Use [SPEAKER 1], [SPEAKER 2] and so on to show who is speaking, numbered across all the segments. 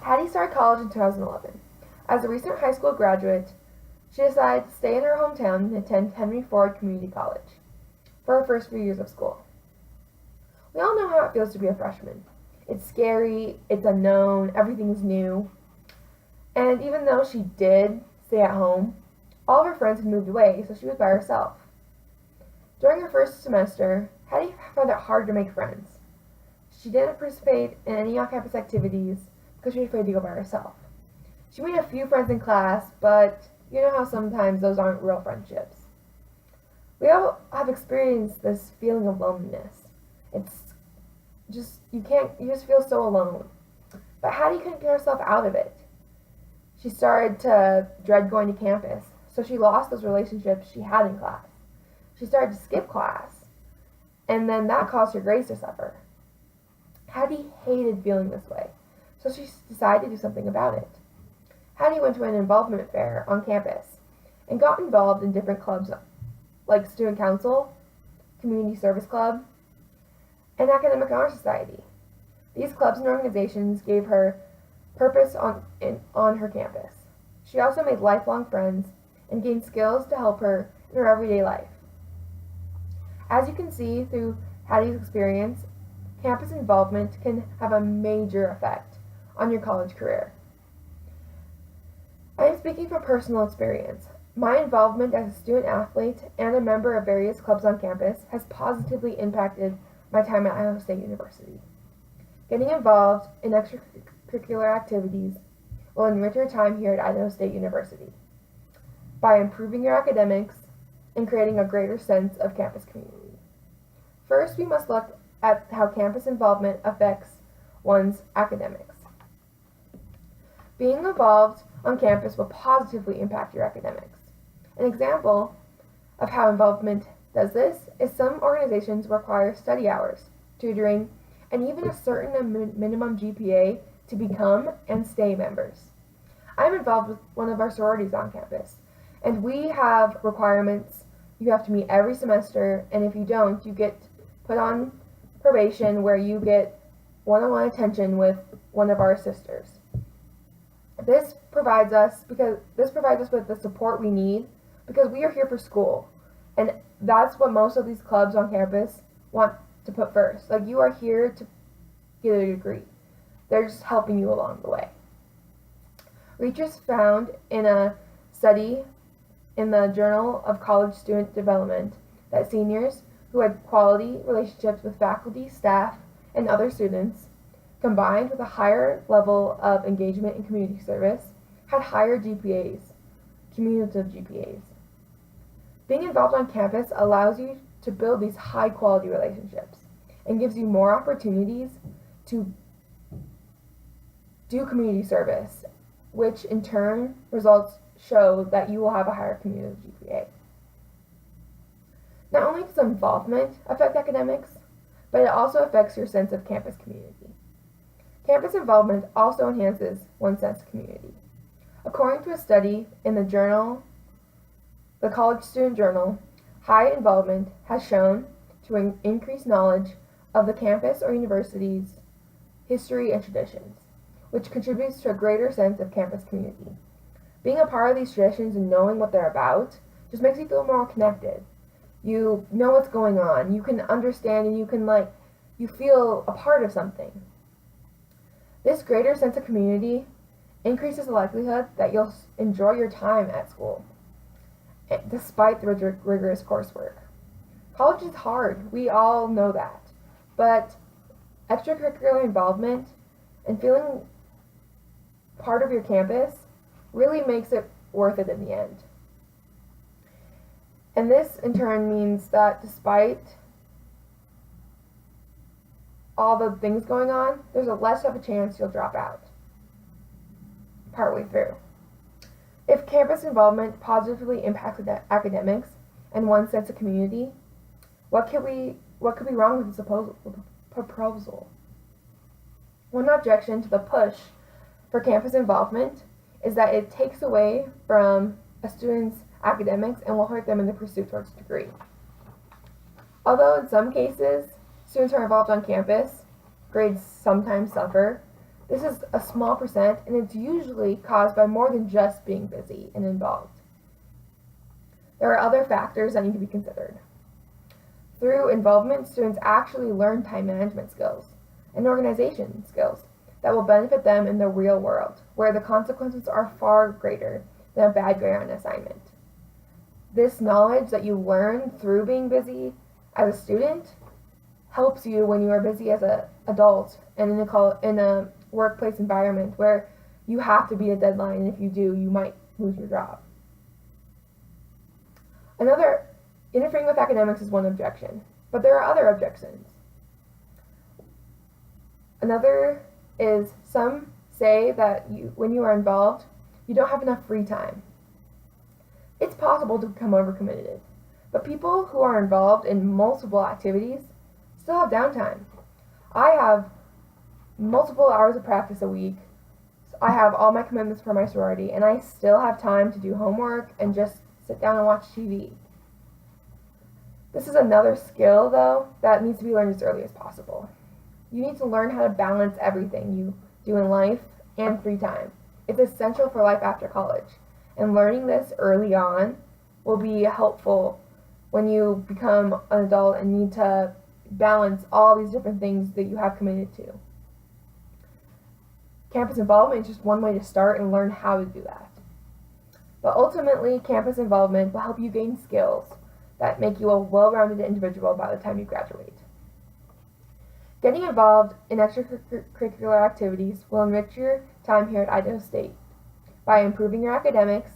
[SPEAKER 1] Hattie started college in 2011. As a recent high school graduate, she decided to stay in her hometown and attend Henry Ford Community College for her first few years of school. We all know how it feels to be a freshman. It's scary, it's unknown, everything's new. And even though she did stay at home, all of her friends had moved away, so she was by herself. During her first semester, Hattie found it hard to make friends. She didn't participate in any on-campus activities because she was afraid to go by herself. She made a few friends in class, but you know how sometimes those aren't real friendships. We all have experienced this feeling of loneliness. It's just, you just feel so alone. But Hattie couldn't get herself out of it. She started to dread going to campus, so she lost those relationships she had in class. She started to skip class, and then that caused her grades to suffer. Hattie hated feeling this way, so she decided to do something about it. Hattie went to an involvement fair on campus and got involved in different clubs like Student Council, Community Service Club, and Academic Honor Society. These clubs and organizations gave her purpose on her campus. She also made lifelong friends and gained skills to help her in her everyday life. As you can see through Hattie's experience, campus involvement can have a major effect on your college career. I am speaking from personal experience. My involvement as a student athlete and a member of various clubs on campus has positively impacted my time at Idaho State University. Getting involved in extracurricular activities will enrich your time here at Idaho State University by improving your academics and creating a greater sense of campus community. First, we must look at how campus involvement affects one's academics. Being involved on campus will positively impact your academics. An example of how involvement does this is some organizations require study hours, tutoring, and even a certain minimum GPA to become and stay members. I'm involved with one of our sororities on campus, and we have requirements you have to meet every semester, and if you don't, you get put on probation where you get one-on-one attention with one of our sisters. This provides us with the support we need because we are here for school, and that's what most of these clubs on campus want to put first. Like, you are here to get a degree. They're just helping you along the way. Research found in a study in the Journal of College Student Development that seniors who had quality relationships with faculty, staff, and other students, combined with a higher level of engagement in community service, had higher GPAs, cumulative GPAs. Being involved on campus allows you to build these high-quality relationships and gives you more opportunities to do community service, which in turn results show that you will have a higher cumulative GPA. Not only does involvement affect academics, but it also affects your sense of campus community. Campus involvement also enhances one's sense of community. According to a study in the College Student Journal, high involvement has shown to increase knowledge of the campus or university's history and traditions, which contributes to a greater sense of campus community. Being a part of these traditions and knowing what they're about just makes you feel more connected. You know what's going on, you can understand, and you feel a part of something. This greater sense of community increases the likelihood that you'll enjoy your time at school, despite the rigorous coursework. College is hard, we all know that, but extracurricular involvement and feeling part of your campus really makes it worth it in the end. And this in turn means that despite all the things going on, there's a less of a chance you'll drop out partway through. If campus involvement positively impacts academics and one's sense of community, what could be wrong with this proposal? One objection to the push for campus involvement is that it takes away from a student's academics and will hurt them in the pursuit towards a degree. Although in some cases, students who are involved on campus, grades sometimes suffer, This is a small percent, and it's usually caused by more than just being busy and involved. There are other factors that need to be considered. Through involvement, students actually learn time management skills and organization skills that will benefit them in the real world, where the consequences are far greater than a bad grade on an assignment. This knowledge that you learn through being busy as a student helps you when you are busy as an adult and in a workplace environment where you have to beat a deadline, and if you do, you might lose your job. Interfering with academics is one objection, but there are other objections. Another is some say that when you are involved, you don't have enough free time. It's possible to become overcommitted, but people who are involved in multiple activities still have downtime. I have multiple hours of practice a week. I have all my commitments for my sorority, and I still have time to do homework and just sit down and watch TV. This is another skill, though, that needs to be learned as early as possible. You need to learn how to balance everything you do in life and free time. It's essential for life after college, and learning this early on will be helpful when you become an adult and need to balance all these different things that you have committed to. Campus involvement is just one way to start and learn how to do that. But ultimately, campus involvement will help you gain skills that make you a well-rounded individual by the time you graduate. Getting involved in extracurricular activities will enrich your time here at Idaho State by improving your academics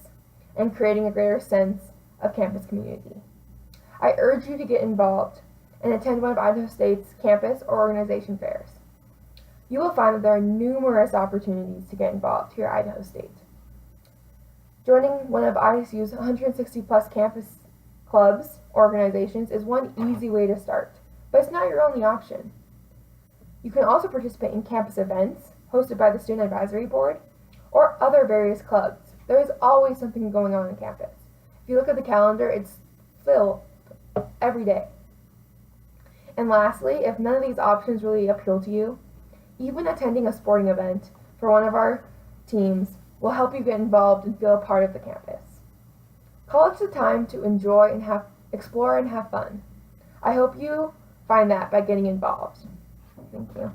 [SPEAKER 1] and creating a greater sense of campus community. I urge you to get involved and attend one of Idaho State's campus or organization fairs. You will find that there are numerous opportunities to get involved here at Idaho State. Joining one of ISU's 160 plus campus clubs or organizations is one easy way to start, but it's not your only option. You can also participate in campus events hosted by the Student Advisory Board or other various clubs. There is always something going on campus. If you look at the calendar, it's filled every day. And lastly, if none of these options really appeal to you, even attending a sporting event for one of our teams will help you get involved and feel a part of the campus. College is a time to enjoy and explore and have fun. I hope you find that by getting involved. Thank you.